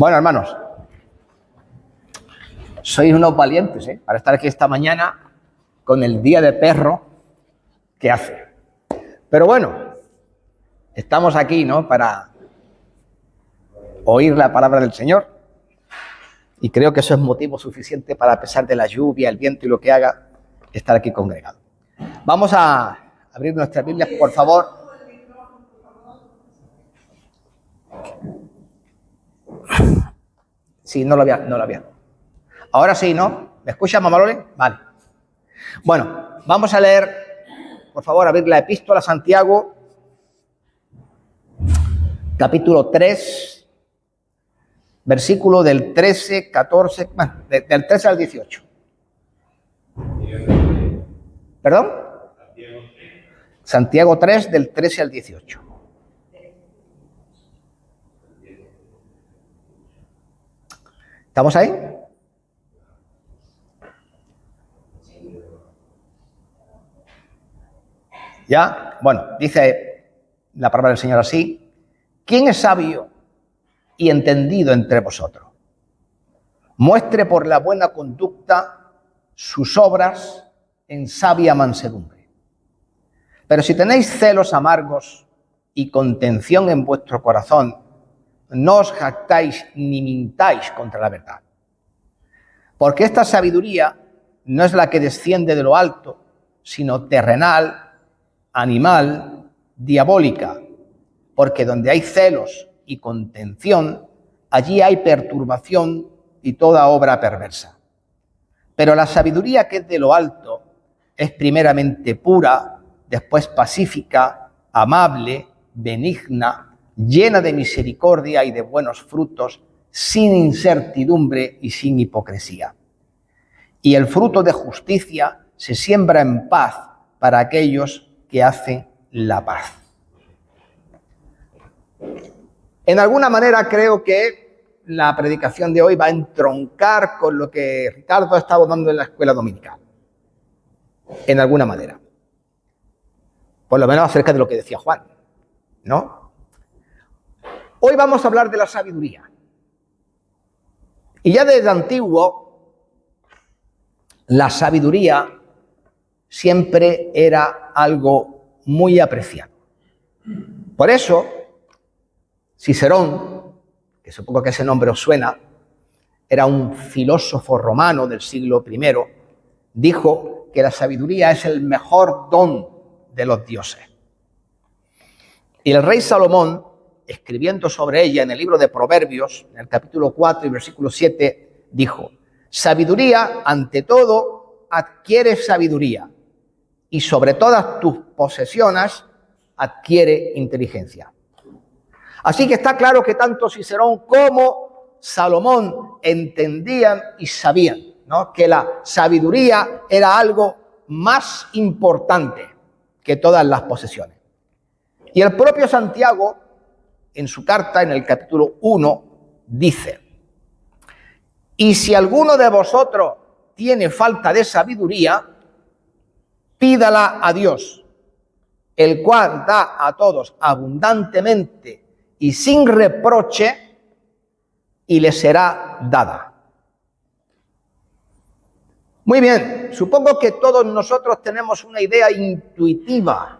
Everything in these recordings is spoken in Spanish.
Bueno, hermanos, sois unos valientes, para estar aquí esta mañana con el día de perro que hace. Pero bueno, estamos aquí, ¿no?, para oír la palabra del Señor. Y creo que eso es motivo suficiente para, a pesar de la lluvia, el viento y lo que haga, estar aquí congregado. Vamos a abrir nuestras Biblias, por favor. Sí, no lo había. Ahora sí, ¿no? ¿Me escucha, mamá Loli? Vale. Bueno, vamos a leer, por favor, abrir la epístola a Santiago, capítulo 3, versículo del 13, 14, bueno, del 13 al 18. ¿Perdón? Santiago 3, del 13 al 18. ¿Estamos ahí? ¿Ya? Bueno, dice la palabra del Señor así: ¿quién es sabio y entendido entre vosotros? Muestre por la buena conducta sus obras en sabia mansedumbre. Pero si tenéis celos amargos y contención en vuestro corazón, no os jactáis ni mintáis contra la verdad. Porque esta sabiduría no es la que desciende de lo alto, sino terrenal, animal, diabólica. Porque donde hay celos y contención, allí hay perturbación y toda obra perversa. Pero la sabiduría que es de lo alto es primeramente pura, después pacífica, amable, benigna, llena de misericordia y de buenos frutos, sin incertidumbre y sin hipocresía. Y el fruto de justicia se siembra en paz para aquellos que hacen la paz. En alguna manera creo que la predicación de hoy va a entroncar con lo que Ricardo ha estado dando en la escuela dominical. En alguna manera. Por lo menos acerca de lo que decía Juan, ¿no? Hoy vamos a hablar de la sabiduría. Y ya desde antiguo, la sabiduría siempre era algo muy apreciado. Por eso, Cicerón, que supongo que ese nombre os suena, era un filósofo romano del siglo I, dijo que la sabiduría es el mejor don de los dioses. Y el rey Salomón, escribiendo sobre ella en el libro de Proverbios, en el capítulo 4 y versículo 7, dijo: sabiduría, ante todo, adquiere sabiduría, y sobre todas tus posesiones adquiere inteligencia. Así que está claro que tanto Cicerón como Salomón entendían y sabían, ¿no?, que la sabiduría era algo más importante que todas las posesiones. Y el propio Santiago, en su carta, en el capítulo 1, dice: y si alguno de vosotros tiene falta de sabiduría, pídala a Dios, el cual da a todos abundantemente y sin reproche, y le será dada. Muy bien, supongo que todos nosotros tenemos una idea intuitiva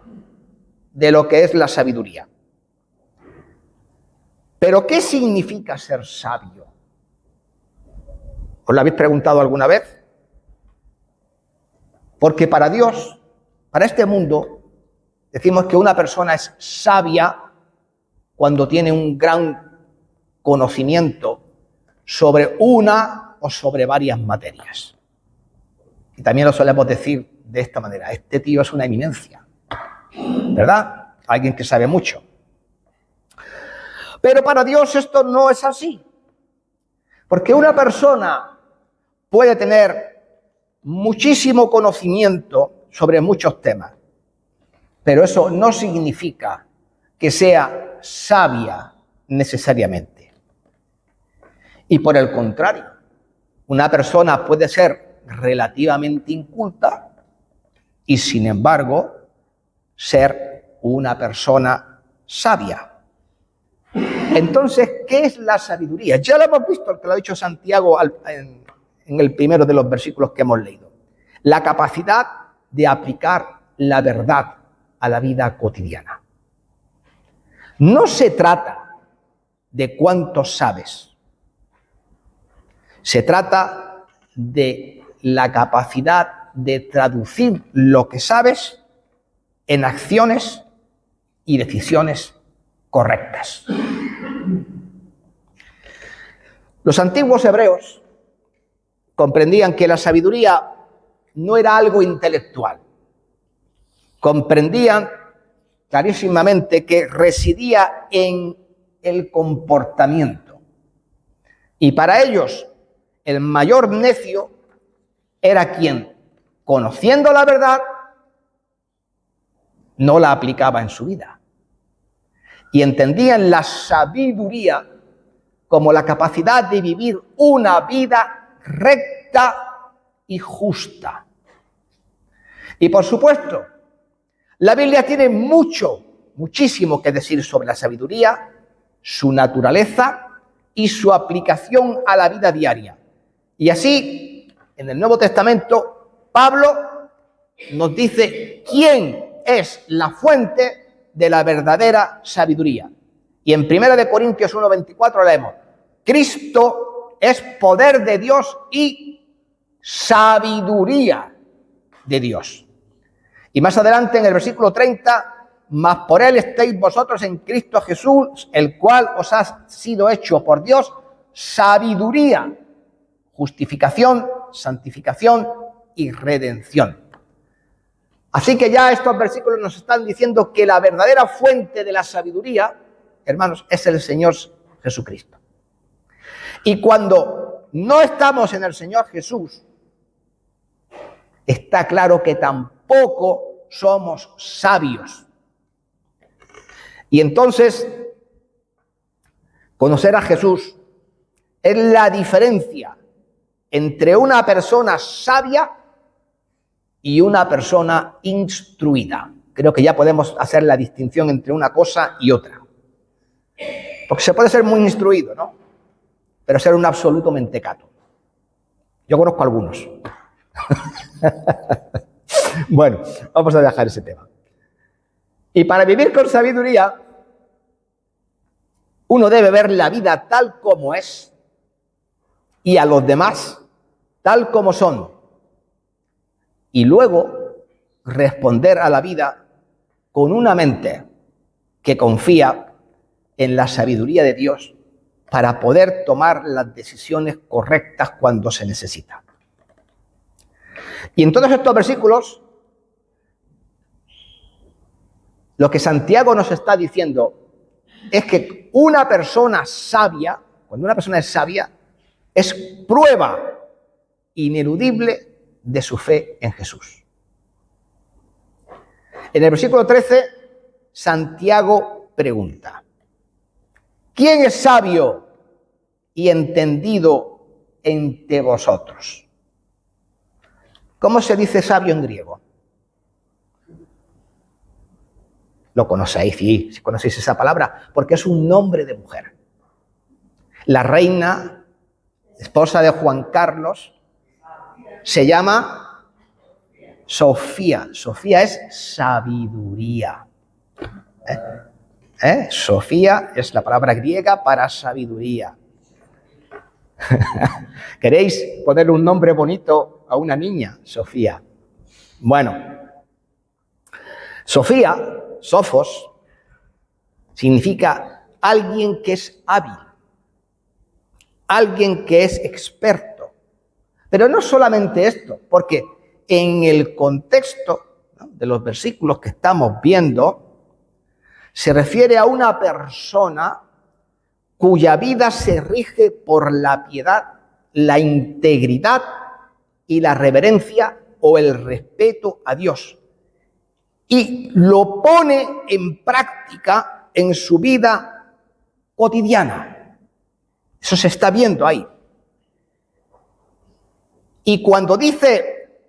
de lo que es la sabiduría. ¿Pero qué significa ser sabio? ¿Os lo habéis preguntado alguna vez? Porque para Dios, para este mundo, decimos que una persona es sabia cuando tiene un gran conocimiento sobre una o sobre varias materias. Y también lo solemos decir de esta manera: este tío es una eminencia, ¿verdad? Alguien que sabe mucho. Pero para Dios esto no es así. Porque una persona puede tener muchísimo conocimiento sobre muchos temas, pero eso no significa que sea sabia necesariamente. Y por el contrario, una persona puede ser relativamente inculta y, sin embargo, ser una persona sabia. Entonces, ¿qué es la sabiduría? Ya lo hemos visto, que lo ha dicho Santiago en el primero de los versículos que hemos leído. La capacidad de aplicar la verdad a la vida cotidiana. No se trata de cuánto sabes. Se trata de la capacidad de traducir lo que sabes en acciones y decisiones correctas. Los antiguos hebreos comprendían que la sabiduría no era algo intelectual. Comprendían clarísimamente que residía en el comportamiento. Y para ellos, el mayor necio era quien, conociendo la verdad, no la aplicaba en su vida. Y entendían la sabiduría como la capacidad de vivir una vida recta y justa. Y por supuesto, la Biblia tiene muchísimo que decir sobre la sabiduría, su naturaleza y su aplicación a la vida diaria. Y así, en el Nuevo Testamento, Pablo nos dice quién es la fuente de la verdadera sabiduría. Y en 1 Corintios 1:24 leemos: Cristo es poder de Dios y sabiduría de Dios. Y más adelante en el versículo 30, mas por él estéis vosotros en Cristo Jesús, el cual os ha sido hecho por Dios sabiduría, justificación, santificación y redención. Así que ya estos versículos nos están diciendo que la verdadera fuente de la sabiduría, hermanos, es el Señor Jesucristo. Y cuando no estamos en el Señor Jesús, está claro que tampoco somos sabios. Y entonces, conocer a Jesús es la diferencia entre una persona sabia y una persona instruida. Creo que ya podemos hacer la distinción entre una cosa y otra. Porque se puede ser muy instruido, ¿no? Pero ser un absoluto mentecato. Yo conozco algunos. Bueno, vamos a dejar ese tema. Y para vivir con sabiduría, uno debe ver la vida tal como es y a los demás tal como son. Y luego responder a la vida con una mente que confía en la sabiduría de Dios para poder tomar las decisiones correctas cuando se necesita. Y en todos estos versículos, lo que Santiago nos está diciendo es que una persona sabia, cuando una persona es sabia, es prueba ineludible de su fe en Jesús. En el versículo 13, Santiago pregunta: ¿quién es sabio y entendido entre vosotros? ¿Cómo se dice sabio en griego? Lo conocéis, sí, si conocéis esa palabra, porque es un nombre de mujer. La reina, esposa de Juan Carlos, se llama Sofía. Sofía es sabiduría. Sofía es la palabra griega para sabiduría. ¿Queréis ponerle un nombre bonito a una niña? Sofía. Bueno, Sofía, Sofos, significa alguien que es hábil, alguien que es experto. Pero no solamente esto, porque en el contexto, ¿no?, de los versículos que estamos viendo, se refiere a una persona cuya vida se rige por la piedad, la integridad y la reverencia o el respeto a Dios. Y lo pone en práctica en su vida cotidiana. Eso se está viendo ahí. Y cuando dice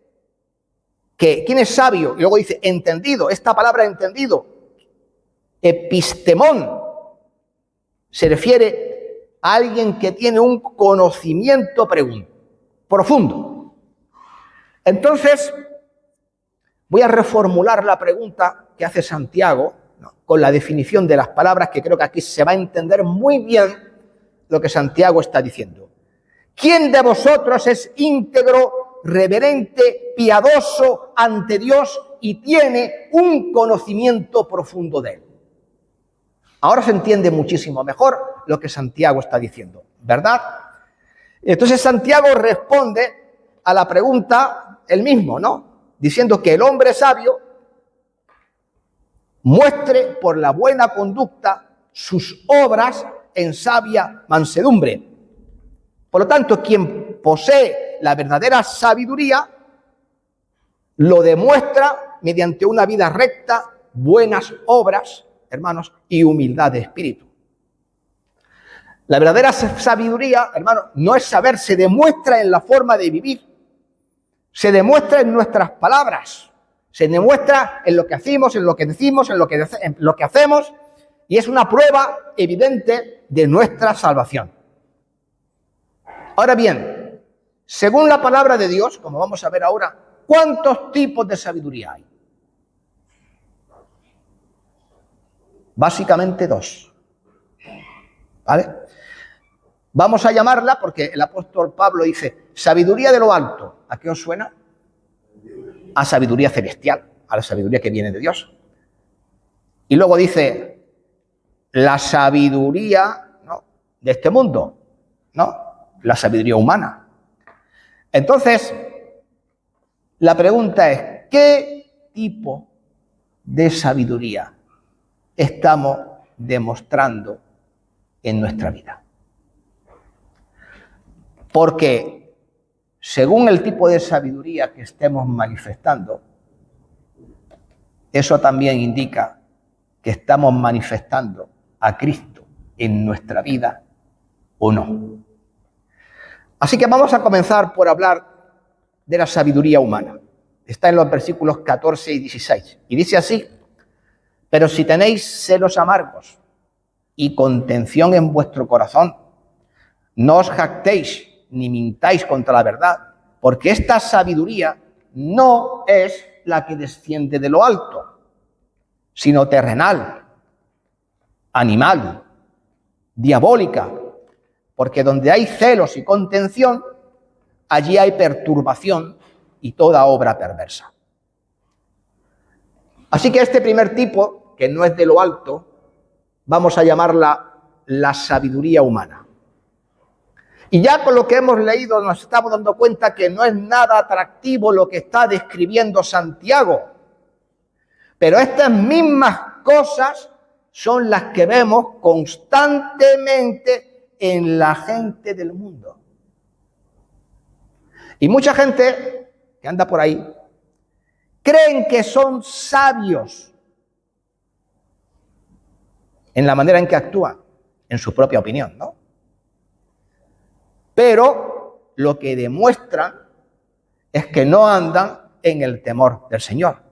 que quién es sabio, y luego dice entendido, esta palabra entendido, epistemón, Se refiere a alguien que tiene un conocimiento profundo. Entonces, voy a reformular la pregunta que hace Santiago, ¿no?, con la definición de las palabras, que creo que aquí se va a entender muy bien lo que Santiago está diciendo. ¿Quién de vosotros es íntegro, reverente, piadoso ante Dios y tiene un conocimiento profundo de Él? Ahora se entiende muchísimo mejor lo que Santiago está diciendo, ¿verdad? Entonces Santiago responde a la pregunta él mismo, ¿no?, diciendo que el hombre sabio muestre por la buena conducta sus obras en sabia mansedumbre. Por lo tanto, quien posee la verdadera sabiduría lo demuestra mediante una vida recta, buenas obras, hermanos, y humildad de espíritu. La verdadera sabiduría, hermanos, no es saber, se demuestra en la forma de vivir, se demuestra en nuestras palabras, se demuestra en lo que hacemos, en lo que decimos, en lo que hacemos, y es una prueba evidente de nuestra salvación. Ahora bien, según la palabra de Dios, como vamos a ver ahora, ¿cuántos tipos de sabiduría hay? Básicamente 2. ¿Vale? Vamos a llamarla, porque el apóstol Pablo dice, sabiduría de lo alto. ¿A qué os suena? A sabiduría celestial, a la sabiduría que viene de Dios. Y luego dice, la sabiduría, ¿no?, de este mundo, ¿no?, la sabiduría humana. Entonces, la pregunta es, ¿qué tipo de sabiduría estamos demostrando en nuestra vida? Porque según el tipo de sabiduría que estemos manifestando, eso también indica que estamos manifestando a Cristo en nuestra vida o no. Así que vamos a comenzar por hablar de la sabiduría humana. Está en los versículos 14 y 16. Y dice así, pero si tenéis celos amargos y contención en vuestro corazón, no os jactéis ni mintáis contra la verdad, porque esta sabiduría no es la que desciende de lo alto, sino terrenal, animal, diabólica, porque donde hay celos y contención, allí hay perturbación y toda obra perversa. Así que este primer tipo, que no es de lo alto, vamos a llamarla la sabiduría humana. Y ya con lo que hemos leído nos estamos dando cuenta que no es nada atractivo lo que está describiendo Santiago. Pero estas mismas cosas son las que vemos constantemente en la gente del mundo. Y mucha gente que anda por ahí creen que son sabios en la manera en que actúan, en su propia opinión, ¿no? Pero lo que demuestran es que no andan en el temor del Señor.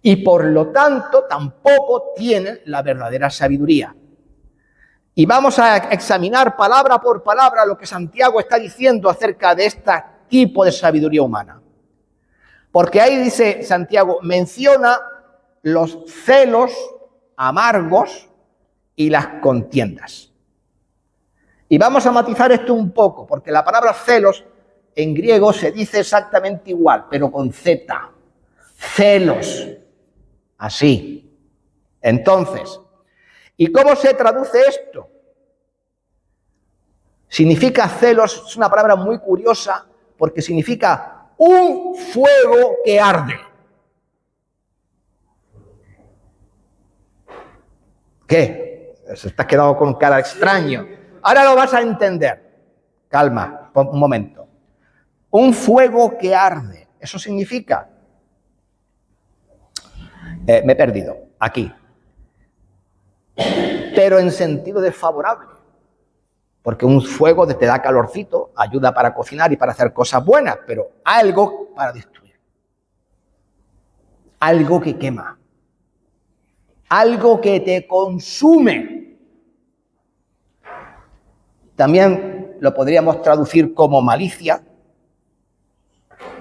Y por lo tanto tampoco tienen la verdadera sabiduría. Y vamos a examinar palabra por palabra lo que Santiago está diciendo acerca de este tipo de sabiduría humana. Porque ahí dice Santiago, menciona los celos amargos y las contiendas. Y vamos a matizar esto un poco, porque la palabra celos en griego se dice exactamente igual, pero con Z. Celos. Así. Entonces, ¿y cómo se traduce esto? Significa celos, es una palabra muy curiosa, porque significa un fuego que arde. ¿Qué? Se te has quedado con cara extraño. Ahora lo vas a entender. Calma, un momento. Un fuego que arde. Eso significa... me he perdido. Aquí. Pero en sentido desfavorable. Porque un fuego te da calorcito, ayuda para cocinar y para hacer cosas buenas, pero algo para destruir. Algo que quema. Algo que te consume. También lo podríamos traducir como malicia,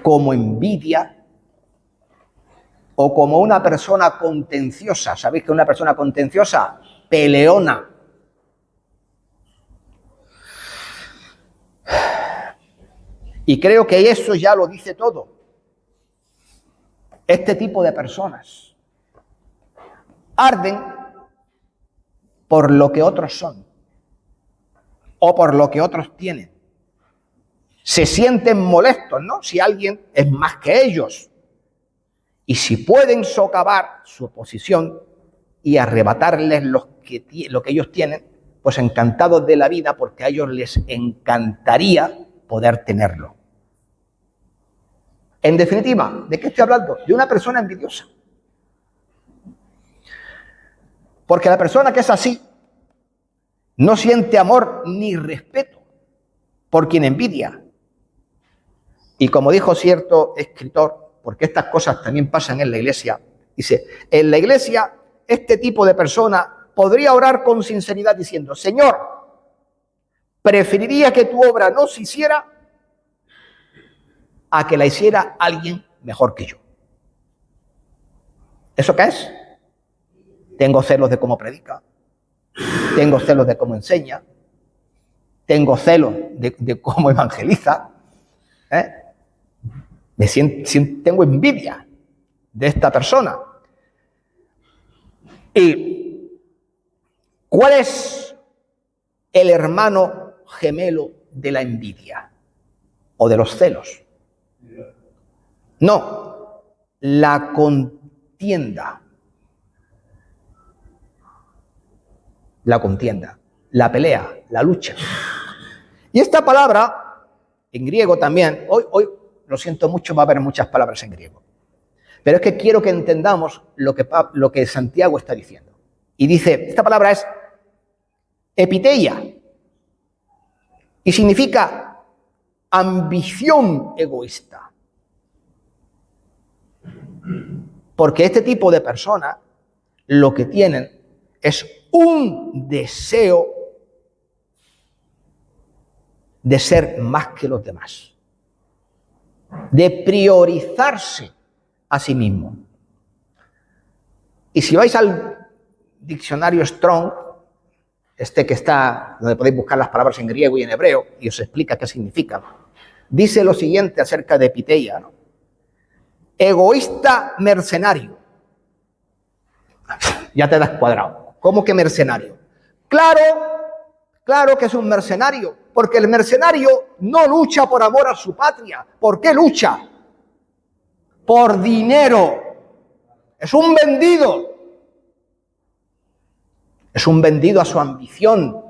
como envidia o como una persona contenciosa. ¿Sabéis que una persona contenciosa? Peleona. Y creo que eso ya lo dice todo. Este tipo de personas arden por lo que otros son o por lo que otros tienen. Se sienten molestos, ¿no? Si alguien es más que ellos. Y si pueden socavar su posición y arrebatarles lo que ellos tienen, pues encantados de la vida, porque a ellos les encantaría poder tenerlo. En definitiva, ¿de qué estoy hablando? De una persona envidiosa. Porque la persona que es así no siente amor ni respeto por quien envidia. Y como dijo cierto escritor, porque estas cosas también pasan en la iglesia, dice, en la iglesia este tipo de persona podría orar con sinceridad diciendo, Señor, preferiría que tu obra no se hiciera a que la hiciera alguien mejor que yo. ¿Eso qué es? Tengo celos de cómo predica, tengo celos de cómo enseña, tengo celos de cómo evangeliza, tengo envidia de esta persona. ¿Y cuál es el hermano gemelo de la envidia o de los celos? No, la contienda. La contienda, la pelea, la lucha. Y esta palabra, en griego también, hoy lo siento mucho, va a haber muchas palabras en griego. Pero es que quiero que entendamos lo que Santiago está diciendo. Y dice, esta palabra es epiteia. Y significa ambición egoísta. Porque este tipo de personas lo que tienen es un deseo de ser más que los demás, de priorizarse a sí mismo. Y si vais al diccionario Strong, este que está, donde podéis buscar las palabras en griego y en hebreo, y os explica qué significa, dice lo siguiente acerca de epiteia, ¿no? Egoísta mercenario. Ya te das cuadrado. ¿Cómo que mercenario? Claro que es un mercenario, porque el mercenario no lucha por amor a su patria. ¿Por qué lucha? Por dinero. Es un vendido. Es un vendido a su ambición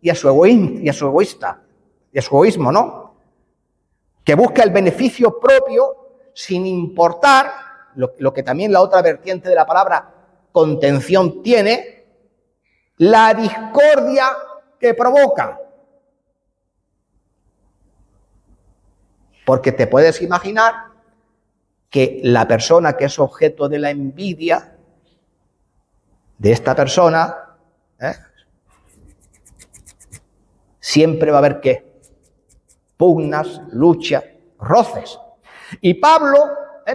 y a su egoísmo, ¿no? Que busca el beneficio propio sin importar lo que también la otra vertiente de la palabra contención tiene, la discordia que provoca. Porque te puedes imaginar que la persona que es objeto de la envidia de esta persona, siempre va a haber ¿qué? Pugnas, lucha, roces. Y Pablo,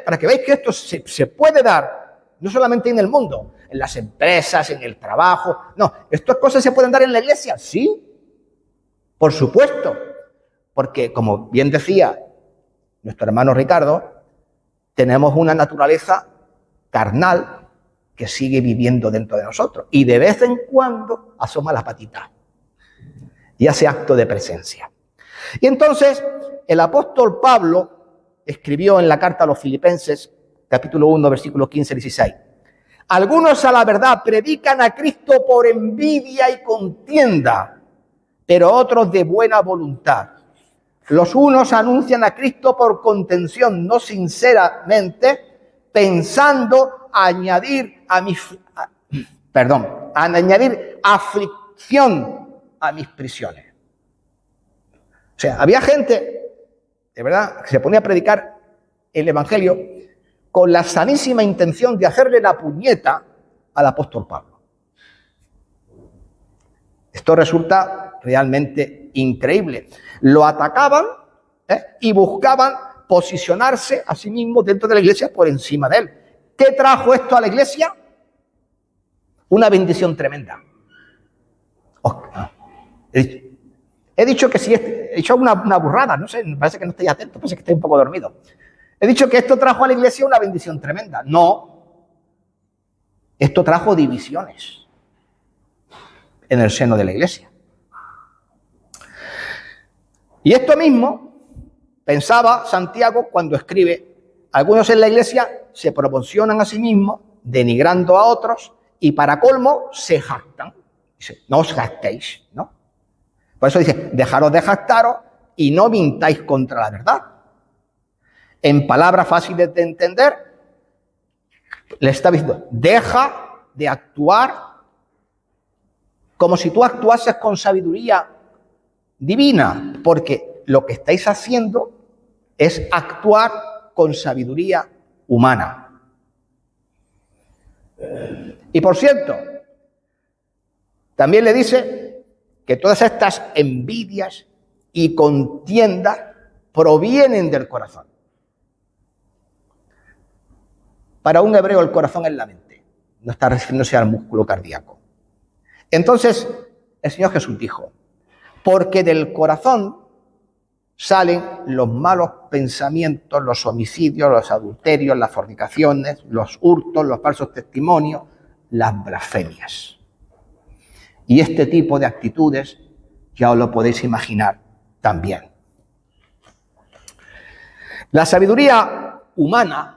para que veáis que esto se puede dar, no solamente en el mundo, en las empresas, en el trabajo, no, estas cosas se pueden dar en la iglesia, sí, por supuesto, porque como bien decía nuestro hermano Ricardo, tenemos una naturaleza carnal que sigue viviendo dentro de nosotros y de vez en cuando asoma la patita y hace acto de presencia. Y entonces el apóstol Pablo escribió en la carta a los Filipenses, capítulo 1, versículos 15-16. Algunos a la verdad predican a Cristo por envidia y contienda, pero otros de buena voluntad. Los unos anuncian a Cristo por contención, no sinceramente, pensando añadir aflicción a mis prisiones. O sea, había gente, de verdad, que se ponía a predicar el Evangelio con la sanísima intención de hacerle la puñeta al apóstol Pablo. Esto resulta realmente increíble. Lo atacaban y buscaban posicionarse a sí mismos dentro de la iglesia por encima de él. ¿Qué trajo esto a la iglesia? Una bendición tremenda. He dicho que si he hecho una burrada, no sé, me parece que no estoy atento, parece que estoy un poco dormido. He dicho que esto trajo a la iglesia una bendición tremenda. No, esto trajo divisiones en el seno de la iglesia. Y esto mismo pensaba Santiago cuando escribe: algunos en la iglesia se promocionan a sí mismos, denigrando a otros, y para colmo se jactan. Dice, no os jactéis, ¿no? Por eso dice, dejaros de jactaros y no mintáis contra la verdad. En palabras fáciles de entender, le está diciendo, deja de actuar como si tú actuases con sabiduría divina, porque lo que estáis haciendo es actuar con sabiduría humana. Y por cierto, también le dice que todas estas envidias y contiendas provienen del corazón. Para un hebreo el corazón es la mente, no está refiriéndose al músculo cardíaco. Entonces el Señor Jesús dijo, porque del corazón salen los malos pensamientos, los homicidios, los adulterios, las fornicaciones, los hurtos, los falsos testimonios, las blasfemias. Y este tipo de actitudes ya os lo podéis imaginar también. La sabiduría humana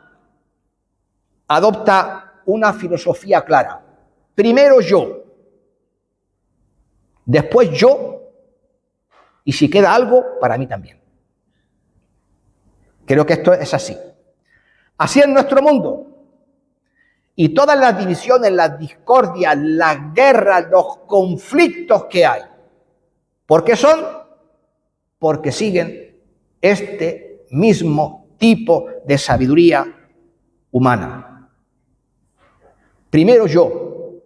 adopta una filosofía clara. Primero yo, después yo, y si queda algo, para mí también. Creo que esto es así. Así es nuestro mundo. Y todas las divisiones, las discordias, las guerras, los conflictos que hay. ¿Por qué son? Porque siguen este mismo tipo de sabiduría humana. Primero yo.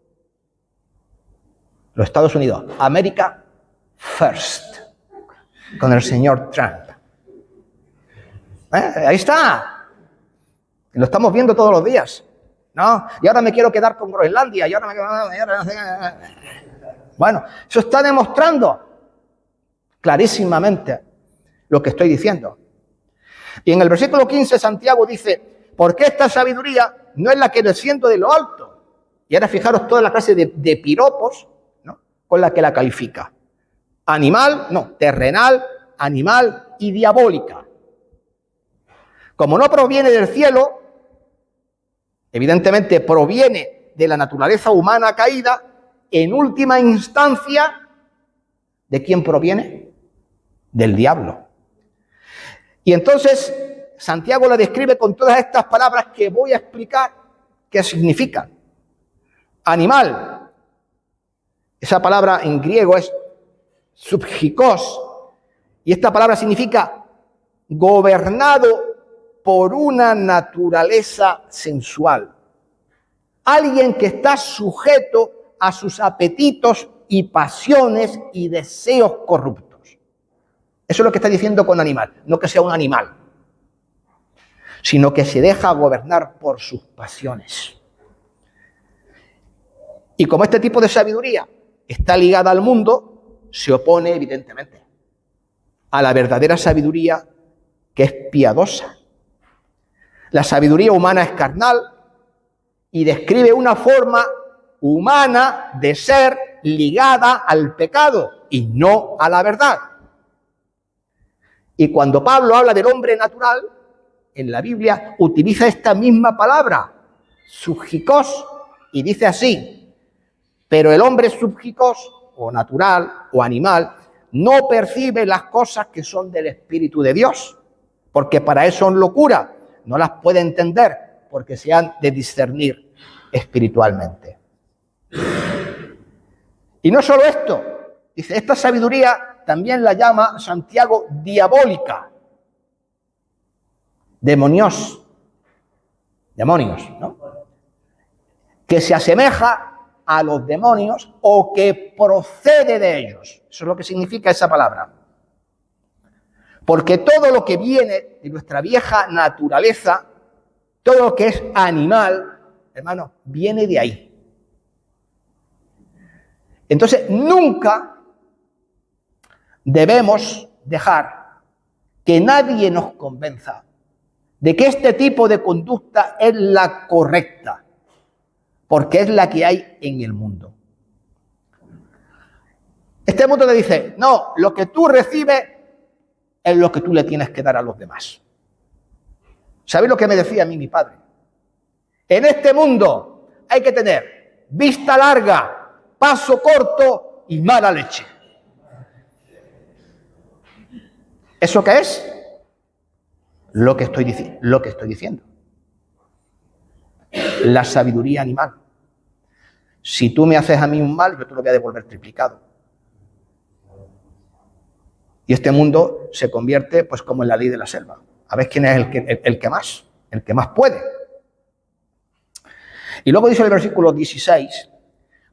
Los Estados Unidos. America first. Con el señor Trump. Ahí está. Lo estamos viendo todos los días. ¿No? Y ahora me quiero quedar con Groenlandia. Bueno, eso está demostrando clarísimamente lo que estoy diciendo. Y en el versículo 15 Santiago dice, porque esta sabiduría no es la que desciende de lo alto. Y ahora fijaros toda la clase de piropos, ¿no?, con la que la califica. Animal, no, terrenal, animal y diabólica. Como no proviene del cielo, evidentemente proviene de la naturaleza humana caída, en última instancia, ¿de quién proviene? Del diablo. Y entonces Santiago la describe con todas estas palabras que voy a explicar qué significan. Animal, esa palabra en griego es subjikos, y esta palabra significa gobernado por una naturaleza sensual. Alguien que está sujeto a sus apetitos y pasiones y deseos corruptos. Eso es lo que está diciendo con animal. No que sea un animal, sino que se deja gobernar por sus pasiones. Y como este tipo de sabiduría está ligada al mundo, se opone evidentemente a la verdadera sabiduría que es piadosa. La sabiduría humana es carnal y describe una forma humana de ser ligada al pecado y no a la verdad. Y cuando Pablo habla del hombre natural, en la Biblia utiliza esta misma palabra, subjikos, y dice así, pero el hombre subjikos, o natural, o animal, no percibe las cosas que son del Espíritu de Dios, porque para eso son locura. No las puede entender porque se han de discernir espiritualmente. Y no solo esto, dice, esta sabiduría también la llama Santiago diabólica. Demonios, ¿no? Que se asemeja a los demonios o que procede de ellos. Eso es lo que significa esa palabra. Porque todo lo que viene de nuestra vieja naturaleza, todo lo que es animal, hermano, viene de ahí. Entonces, nunca debemos dejar que nadie nos convenza de que este tipo de conducta es la correcta, porque es la que hay en el mundo. Este mundo te dice, no, lo que tú recibes es lo que tú le tienes que dar a los demás. ¿Sabéis lo que me decía a mí mi padre? En este mundo hay que tener vista larga, paso corto y mala leche. ¿Eso qué es? Lo que estoy diciendo. La sabiduría animal. Si tú me haces a mí un mal, yo te lo voy a devolver triplicado. Y este mundo se convierte pues como en la ley de la selva. A ver quién es el que más puede. Y luego dice el versículo 16,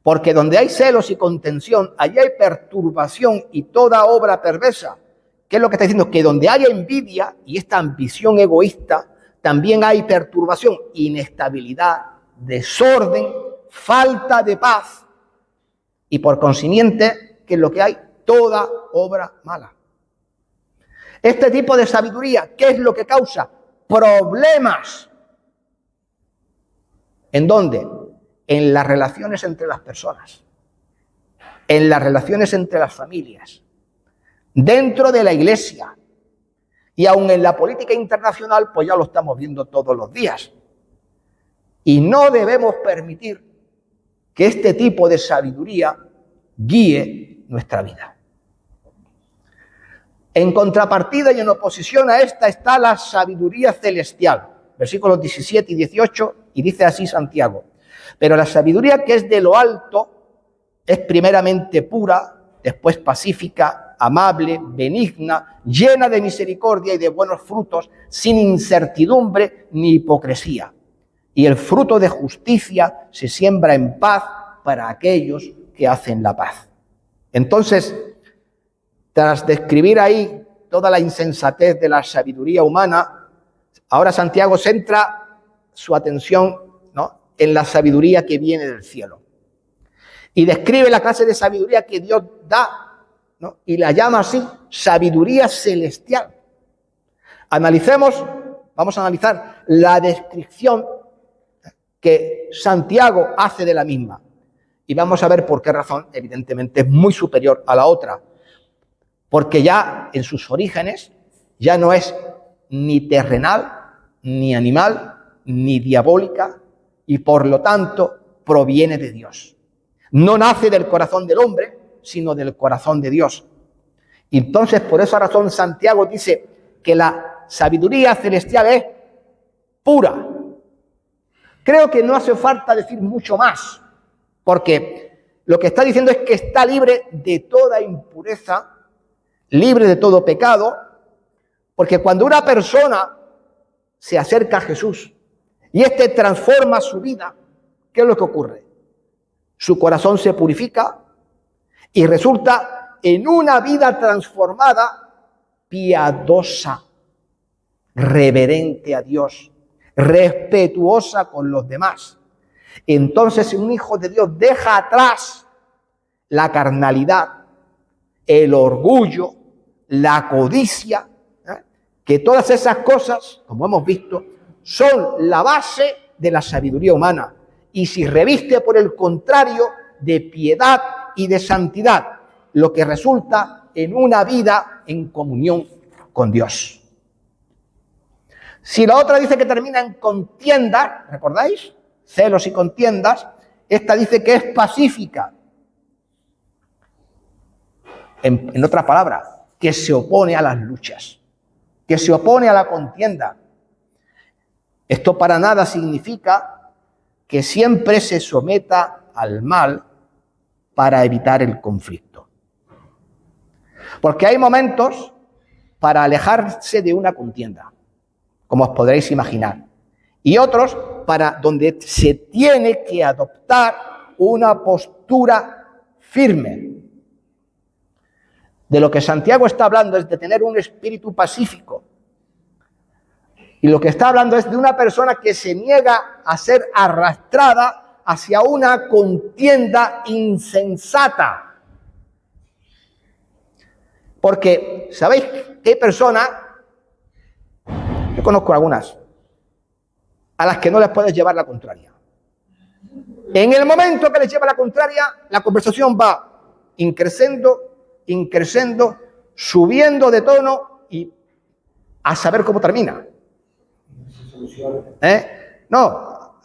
porque donde hay celos y contención, allí hay perturbación y toda obra perversa. ¿Qué es lo que está diciendo? Que donde haya envidia y esta ambición egoísta, también hay perturbación, inestabilidad, desorden, falta de paz. Y por consiguiente, ¿qué es lo que hay? Toda obra mala. Este tipo de sabiduría, ¿qué es lo que causa? Problemas. ¿En dónde? En las relaciones entre las personas, en las relaciones entre las familias, dentro de la iglesia y aún en la política internacional, pues ya lo estamos viendo todos los días. Y no debemos permitir que este tipo de sabiduría guíe nuestra vida. En contrapartida y en oposición a esta está la sabiduría celestial. Versículos 17 y 18, y dice así Santiago. Pero la sabiduría que es de lo alto es primeramente pura, después pacífica, amable, benigna, llena de misericordia y de buenos frutos, sin incertidumbre ni hipocresía. Y el fruto de justicia se siembra en paz para aquellos que hacen la paz. Entonces, tras describir ahí toda la insensatez de la sabiduría humana, ahora Santiago centra su atención, ¿no?, en la sabiduría que viene del cielo. Y describe la clase de sabiduría que Dios da, ¿no?, y la llama así, sabiduría celestial. Vamos a analizar la descripción que Santiago hace de la misma. Y vamos a ver por qué razón, evidentemente, es muy superior a la otra. Porque ya en sus orígenes ya no es ni terrenal, ni animal, ni diabólica, y por lo tanto proviene de Dios. No nace del corazón del hombre, sino del corazón de Dios. Y entonces, por esa razón, Santiago dice que la sabiduría celestial es pura. Creo que no hace falta decir mucho más, porque lo que está diciendo es que está libre de toda impureza, libre de todo pecado, porque cuando una persona se acerca a Jesús y éste transforma su vida, ¿qué es lo que ocurre? Su corazón se purifica y resulta en una vida transformada, piadosa, reverente a Dios, respetuosa con los demás. Entonces un hijo de Dios deja atrás la carnalidad, el orgullo, la codicia, que todas esas cosas, como hemos visto, son la base de la sabiduría humana. Y si reviste, por el contrario, de piedad y de santidad, lo que resulta en una vida en comunión con Dios. Si la otra dice que termina en contienda, ¿recordáis? Celos y contiendas. Esta dice que es pacífica. En otras palabras, que se opone a las luchas, que se opone a la contienda. Esto para nada significa que siempre se someta al mal para evitar el conflicto. Porque hay momentos para alejarse de una contienda, como os podréis imaginar, y otros para donde se tiene que adoptar una postura firme. De lo que Santiago está hablando es de tener un espíritu pacífico. Y lo que está hablando es de una persona que se niega a ser arrastrada hacia una contienda insensata. Porque, ¿sabéis qué personas? Yo conozco algunas a las que no les puedes llevar la contraria. En el momento que les lleva la contraria, la conversación va increciendo, subiendo de tono y a saber cómo termina. No,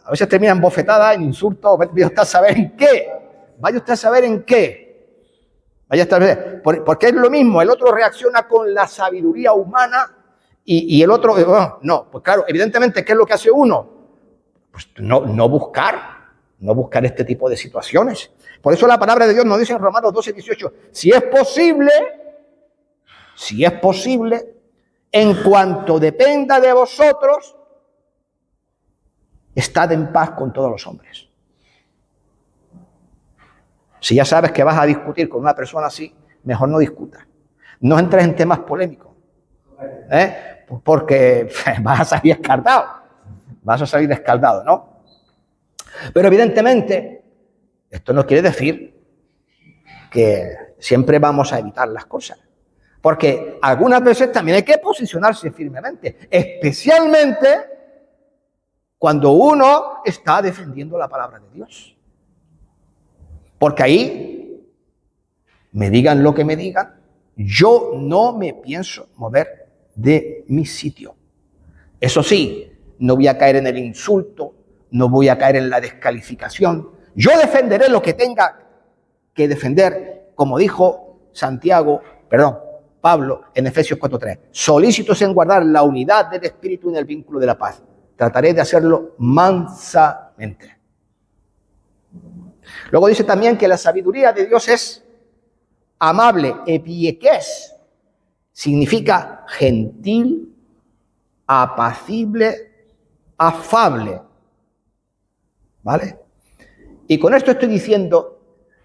a veces termina en bofetada, en insultos, vaya usted a saber en qué. Vaya usted a saber en qué. Vaya usted a saber. Porque es lo mismo, el otro reacciona con la sabiduría humana y el otro, no, pues claro, evidentemente, ¿qué es lo que hace uno? Pues no buscar este tipo de situaciones. Por eso la palabra de Dios nos dice en Romanos 12:18, si es posible, en cuanto dependa de vosotros, estad en paz con todos los hombres. Si ya sabes que vas a discutir con una persona así, mejor no discutas. No entres en temas polémicos, porque vas a salir escaldado, ¿no? Pero evidentemente, esto no quiere decir que siempre vamos a evitar las cosas. Porque algunas veces también hay que posicionarse firmemente, especialmente cuando uno está defendiendo la palabra de Dios. Porque ahí, me digan lo que me digan, yo no me pienso mover de mi sitio. Eso sí, no voy a caer en el insulto, no voy a caer en la descalificación. Yo defenderé lo que tenga que defender, como dijo Pablo en Efesios 4:3. Solícitos en guardar la unidad del espíritu en el vínculo de la paz. Trataré de hacerlo mansamente. Luego dice también que la sabiduría de Dios es amable, epiekes, significa gentil, apacible, afable. ¿Vale? Y con esto estoy diciendo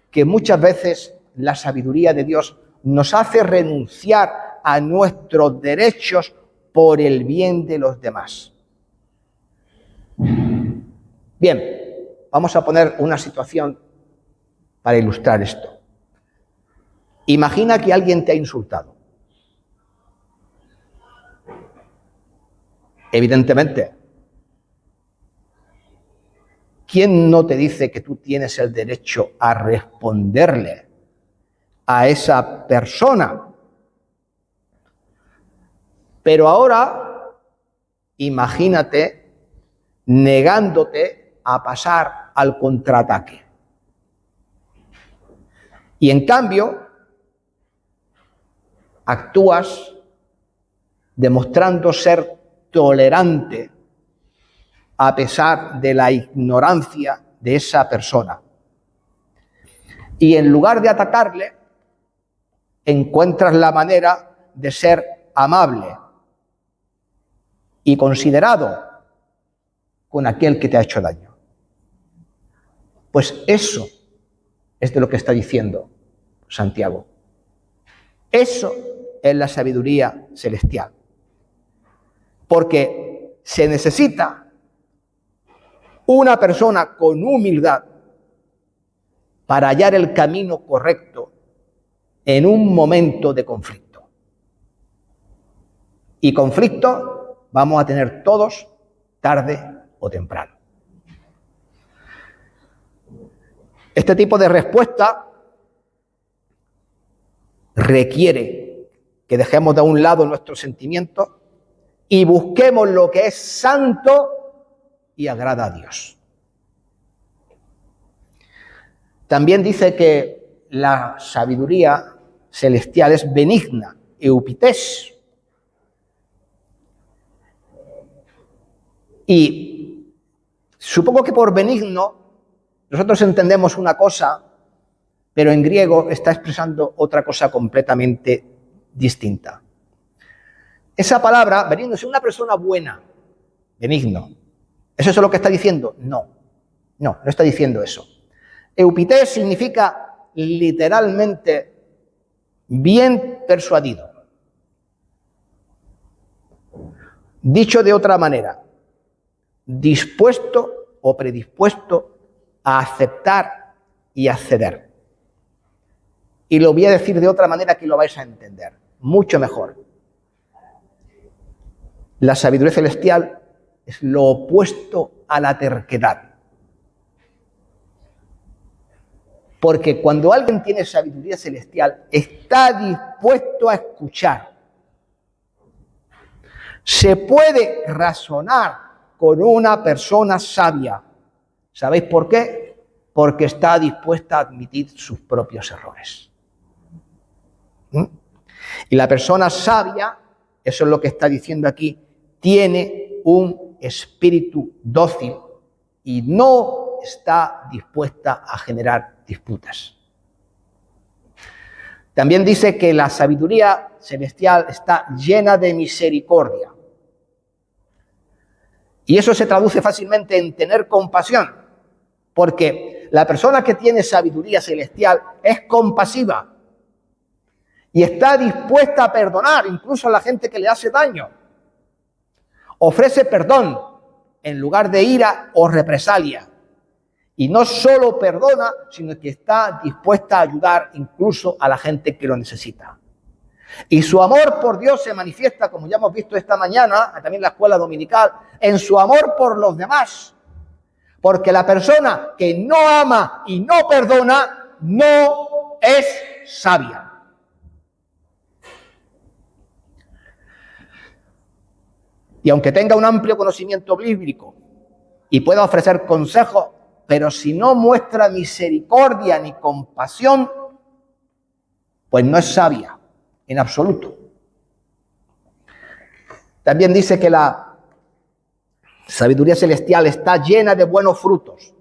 que muchas veces la sabiduría de Dios nos hace renunciar a nuestros derechos por el bien de los demás. Bien, vamos a poner una situación para ilustrar esto. Imagina que alguien te ha insultado. Evidentemente, ¿quién no te dice que tú tienes el derecho a responderle a esa persona? Pero ahora, imagínate negándote a pasar al contraataque. Y en cambio, actúas demostrando ser tolerante a pesar de la ignorancia de esa persona. Y en lugar de atacarle, encuentras la manera de ser amable y considerado con aquel que te ha hecho daño. Pues eso es de lo que está diciendo Santiago. Eso es la sabiduría celestial. Porque se necesita una persona con humildad para hallar el camino correcto en un momento de conflicto. Y conflicto vamos a tener todos tarde o temprano. Este tipo de respuesta requiere que dejemos de un lado nuestros sentimientos y busquemos lo que es santo y agrada a Dios. También dice que la sabiduría celestial es benigna, eupites. Y supongo que por benigno nosotros entendemos una cosa, pero en griego está expresando otra cosa completamente distinta. Esa palabra, benigno, es una persona buena, benigno. ¿Es eso lo que está diciendo? No está diciendo eso. Eupité significa literalmente bien persuadido. Dicho de otra manera, dispuesto o predispuesto a aceptar y a ceder. Y lo voy a decir de otra manera que lo vais a entender, mucho mejor. La sabiduría celestial es lo opuesto a la terquedad. Porque cuando alguien tiene sabiduría celestial, está dispuesto a escuchar. Se puede razonar con una persona sabia. ¿Sabéis por qué? Porque está dispuesta a admitir sus propios errores. Y la persona sabia, eso es lo que está diciendo aquí, tiene un espíritu dócil y no está dispuesta a generar disputas. También dice que la sabiduría celestial está llena de misericordia. Y eso se traduce fácilmente en tener compasión, porque la persona que tiene sabiduría celestial es compasiva y está dispuesta a perdonar incluso a la gente que le hace daño. Ofrece perdón en lugar de ira o represalia. Y no solo perdona, sino que está dispuesta a ayudar incluso a la gente que lo necesita. Y su amor por Dios se manifiesta, como ya hemos visto esta mañana, también en la escuela dominical, en su amor por los demás. Porque la persona que no ama y no perdona no es sabia. Y aunque tenga un amplio conocimiento bíblico y pueda ofrecer consejos, pero si no muestra misericordia ni compasión, pues no es sabia en absoluto. También dice que la sabiduría celestial está llena de buenos frutos.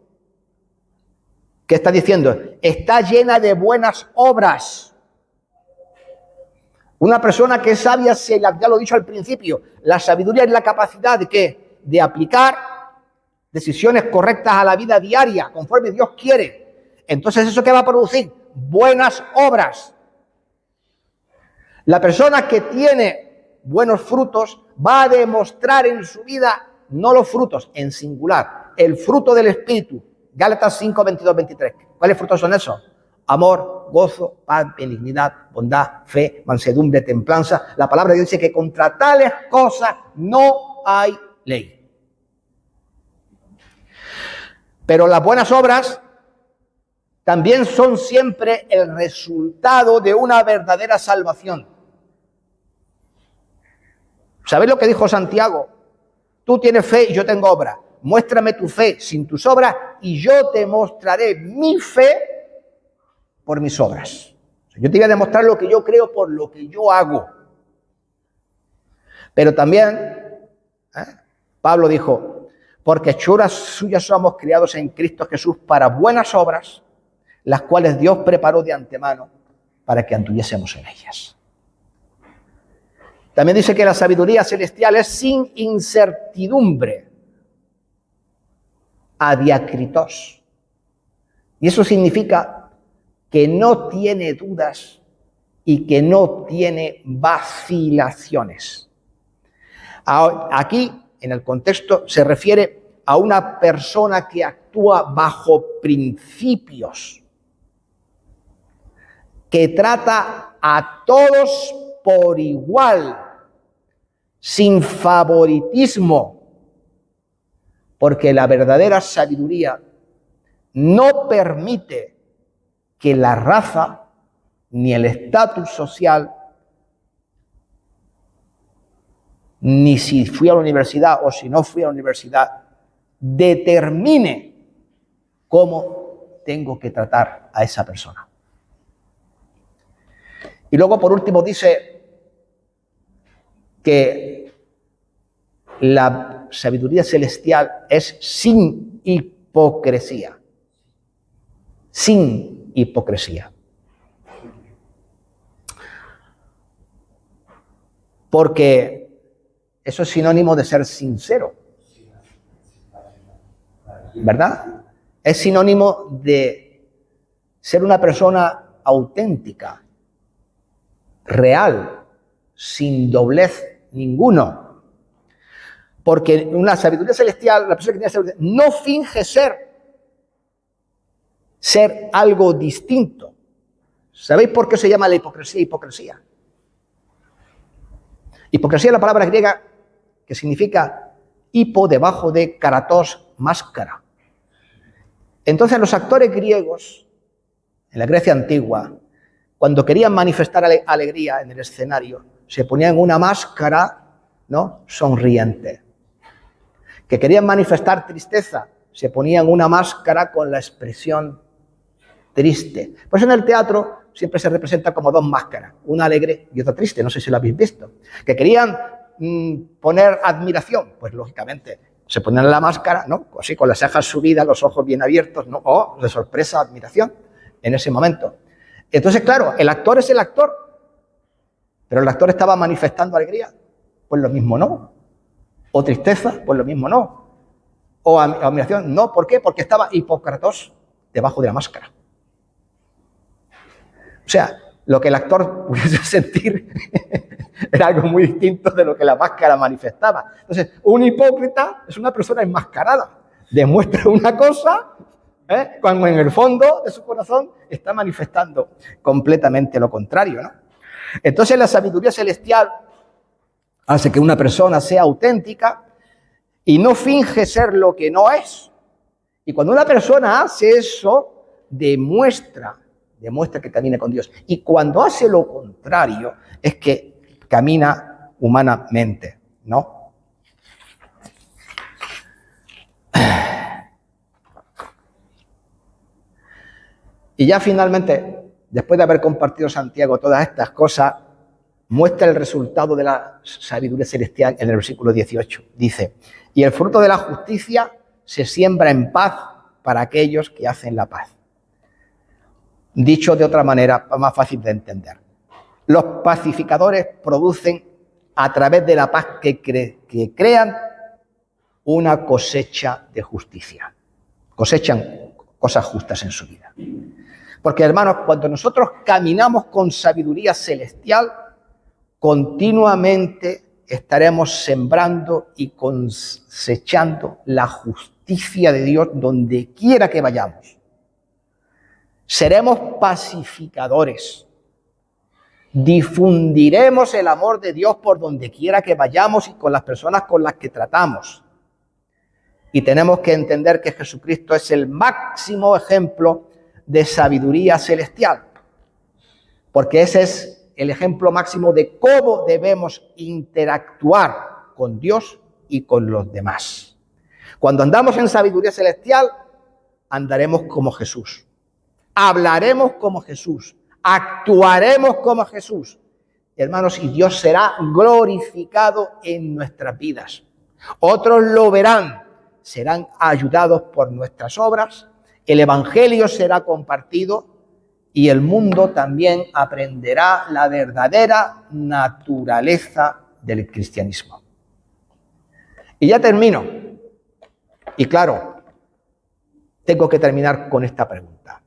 ¿Qué está diciendo? Está llena de buenas obras. Una persona que es sabia, ya lo he dicho al principio, la sabiduría es la capacidad de ¿qué? De aplicar decisiones correctas a la vida diaria, conforme Dios quiere. Entonces, ¿eso qué va a producir? Buenas obras. La persona que tiene buenos frutos va a demostrar en su vida, no los frutos en singular, el fruto del Espíritu. Gálatas 5, 22, 23. ¿Cuáles frutos son esos? Amor, gozo, paz, benignidad, bondad, fe, mansedumbre, templanza. La palabra de Dios dice que contra tales cosas no hay ley. Pero las buenas obras también son siempre el resultado de una verdadera salvación. ¿Sabéis lo que dijo Santiago? Tú tienes fe y yo tengo obra. Muéstrame tu fe sin tus obras y yo te mostraré mi fe por mis obras. Yo te voy a demostrar lo que yo creo por lo que yo hago. Pero también, Pablo dijo, porque hechuras suyas somos criados en Cristo Jesús para buenas obras, las cuales Dios preparó de antemano para que anduviésemos en ellas. También dice que la sabiduría celestial es sin incertidumbre, adiacritos. Y eso significa que no tiene dudas y que no tiene vacilaciones. Aquí, en el contexto, se refiere a una persona que actúa bajo principios, que trata a todos por igual, sin favoritismo, porque la verdadera sabiduría no permite que la raza ni el estatus social, ni si fui a la universidad o si no fui a la universidad, determine cómo tengo que tratar a esa persona. Y luego, por último, dice que la sabiduría celestial es sin hipocresía. Sin hipocresía. Porque eso es sinónimo de ser sincero. ¿Verdad? Es sinónimo de ser una persona auténtica, real, sin doblez ninguno. Porque una sabiduría celestial, la persona que tiene sabiduría, no finge ser algo distinto. ¿Sabéis por qué se llama la hipocresía hipocresía? Hipocresía es la palabra griega que significa hipo, debajo de karatos, máscara. Entonces los actores griegos, en la Grecia antigua, cuando querían manifestar alegría en el escenario, se ponían una máscara, ¿no?, sonriente. Que querían manifestar tristeza, se ponían una máscara con la expresión triste. Por eso en el teatro siempre se representa como dos máscaras, una alegre y otra triste, no sé si lo habéis visto. Que querían poner admiración, pues lógicamente se ponían la máscara, ¿no?, así con las cejas subidas, los ojos bien abiertos, ¿no?, o de sorpresa, admiración en ese momento. Entonces, claro, el actor es el actor, pero el actor estaba manifestando alegría, pues lo mismo no. O tristeza, pues lo mismo no. O admiración, no. ¿Por qué? Porque estaba hipócratos debajo de la máscara. O sea, lo que el actor pudiese sentir era algo muy distinto de lo que la máscara manifestaba. Entonces, un hipócrita es una persona enmascarada. Demuestra una cosa, cuando en el fondo de su corazón está manifestando completamente lo contrario, ¿no? Entonces, la sabiduría celestial hace que una persona sea auténtica y no finge ser lo que no es. Y cuando una persona hace eso, demuestra que camina con Dios. Y cuando hace lo contrario, es que camina humanamente, ¿no? Y ya finalmente, después de haber compartido Santiago todas estas cosas, muestra el resultado de la sabiduría celestial en el versículo 18. Dice, y el fruto de la justicia se siembra en paz para aquellos que hacen la paz. Dicho de otra manera, más fácil de entender. Los pacificadores producen a través de la paz que crean una cosecha de justicia. Cosechan cosas justas en su vida. Porque, hermanos, cuando nosotros caminamos con sabiduría celestial, continuamente estaremos sembrando y cosechando la justicia de Dios donde quiera que vayamos. Seremos pacificadores. Difundiremos el amor de Dios por donde quiera que vayamos y con las personas con las que tratamos. Y tenemos que entender que Jesucristo es el máximo ejemplo de sabiduría celestial. Porque ese es el ejemplo máximo de cómo debemos interactuar con Dios y con los demás. Cuando andamos en sabiduría celestial, andaremos como Jesús. Hablaremos como Jesús. Actuaremos como Jesús. Hermanos, y Dios será glorificado en nuestras vidas. Otros lo verán, serán ayudados por nuestras obras, el evangelio será compartido y el mundo también aprenderá la verdadera naturaleza del cristianismo. Y ya termino. Y claro, tengo que terminar con esta pregunta.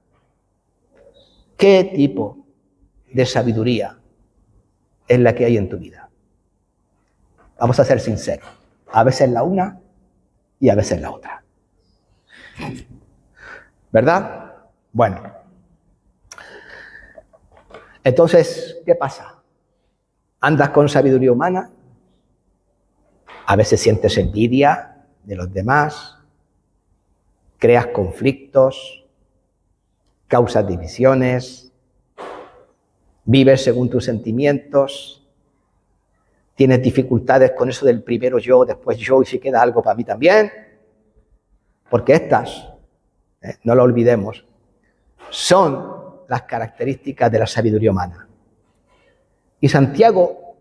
¿Qué tipo de sabiduría es la que hay en tu vida? Vamos a ser sinceros. A veces la una y a veces la otra. ¿Verdad? Bueno. Entonces, ¿qué pasa? ¿Andas con sabiduría humana? A veces sientes envidia de los demás, creas conflictos, causas divisiones, vives según tus sentimientos, tienes dificultades con eso del primero yo, después yo y si queda algo para mí también, porque estas, no lo olvidemos, son las características de la sabiduría humana. Y Santiago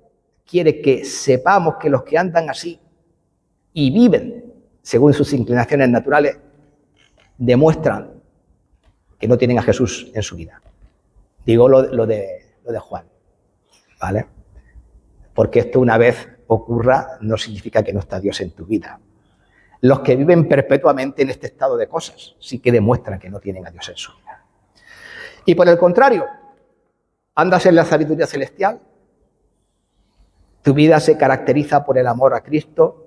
quiere que sepamos que los que andan así y viven según sus inclinaciones naturales demuestran que no tienen a Jesús en su vida. Digo lo de Juan, ¿vale? Porque esto una vez ocurra no significa que no está Dios en tu vida. Los que viven perpetuamente en este estado de cosas sí que demuestran que no tienen a Dios en su vida. Y por el contrario, ¿andas en la sabiduría celestial? ¿Tu vida se caracteriza por el amor a Cristo?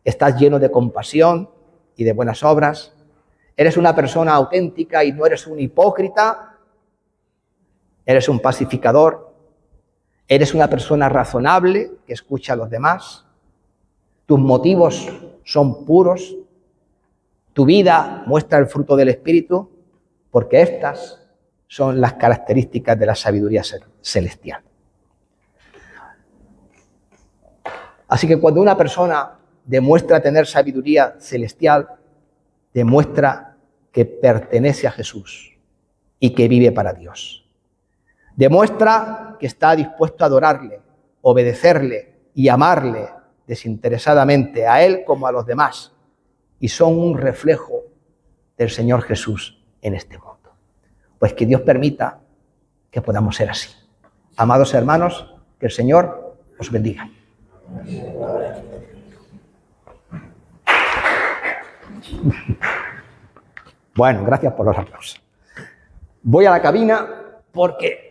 ¿Estás lleno de compasión y de buenas obras? ¿Eres una persona auténtica y no eres un hipócrita? ¿Eres un pacificador? ¿Eres una persona razonable que escucha a los demás? ¿Tus motivos son puros? ¿Tu vida muestra el fruto del Espíritu? Porque estas son las características de la sabiduría celestial. Así que cuando una persona demuestra tener sabiduría celestial, demuestra que pertenece a Jesús y que vive para Dios. Demuestra que está dispuesto a adorarle, obedecerle y amarle desinteresadamente a Él como a los demás. Y son un reflejo del Señor Jesús en este mundo. Pues que Dios permita que podamos ser así. Amados hermanos, que el Señor os bendiga. Bueno, gracias por los aplausos. Voy a la cabina porque